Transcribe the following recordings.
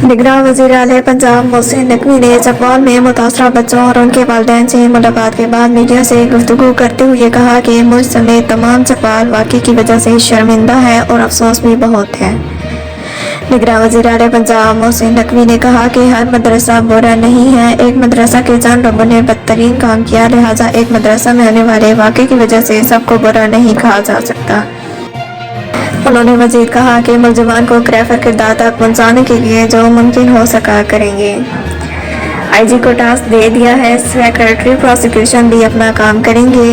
निगरान वज़ीर आला पंजाब मोहसिन नकवी ने चकवाल में मुतासरा बच्चों और उनके वालिदैन से मुलाकात के बाद मीडिया से गुफ्तगू करते हुए कहा कि मुझ समेत तमाम चकवाल वाक़े की वजह से शर्मिंदा है और अफसोस भी बहुत है। निगरान वज़ीर आला पंजाब मोहसिन नकवी ने कहा कि हर मदरसा बुरा नहीं है। एक मदरसा के चंद लोगों ने बदतरीन काम किया, लिहाजा एक मदरसा में होने वाले वाक़े की वजह से सबको बुरा नहीं कहा जा सकता। उन्होंने मजीद कहा कि मुलजिमान को गिरफ्तार किरदार तक पहुँचाने के लिए जो मुमकिन हो सका करेंगे। आईजी को टास्क दे दिया है, सेक्रेटरी प्रोसिक्यूशन भी अपना काम करेंगे।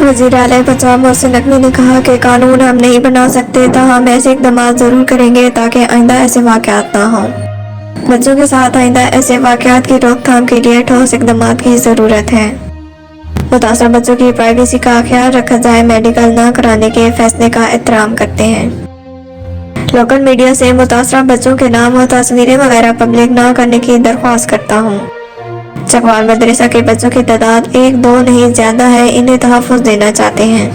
वज़ीर आला पंजाब मोहसिन नकवी ने कहा कि कानून हम नहीं बना सकते, हम ऐसे इक़दाम ज़रूर करेंगे ताकि आइंदा ऐसे वाक़यात ना हों। बच्चों के साथ आइंदा ऐसे वाक़यात की रोकथाम के लिए ठोस इक़दाम की ज़रूरत है। मुतासरा बच्चों की प्राइवेसी का ख्याल रखा जाए, मेडिकल न कराने के फैसले का एहतराम करते हैं। लोकल मीडिया से मुतासरा बच्चों के नाम और तस्वीरें वगैरह पब्लिक न करने की दरख्वास्त करता हूँ। चकवाल मदरसा के बच्चों की तादाद 1-2 नहीं ज़्यादा है, इन्हें तहफ़्फ़ुज़ देना चाहते हैं।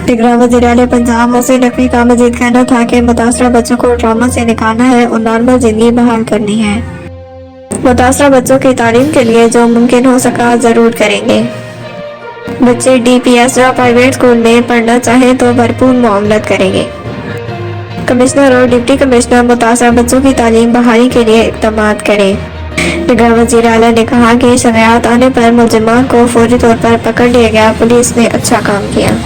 निगरान वज़ीर आला पंजाब मोहसिन नकवी का मजीद कहना था कि मुतासरा बच्चों को ट्रॉमा से निकालना है और नॉर्मल ज़िंदगी बहाल करनी है। मुतासरा बच्चों की तालीम के लिए जो मुमकिन हो सका ज़रूर करेंगे। बच्चे DPS या प्राइवेट स्कूल में पढ़ना चाहें तो भरपूर मुआवनत करेंगे। कमिश्नर और डिप्टी कमिश्नर मुतासरा बच्चों की तालीम बहाली के लिए इक़दाम करें। निगरान वज़ीर आला ने कहा कि शकायत आने पर मुलजिमान को फौरी तौर पर पकड़ लिया गया। पुलिस ने अच्छा काम किया।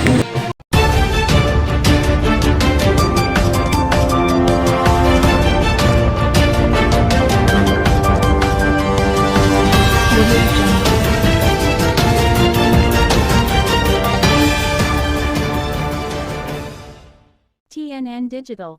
TNN Digital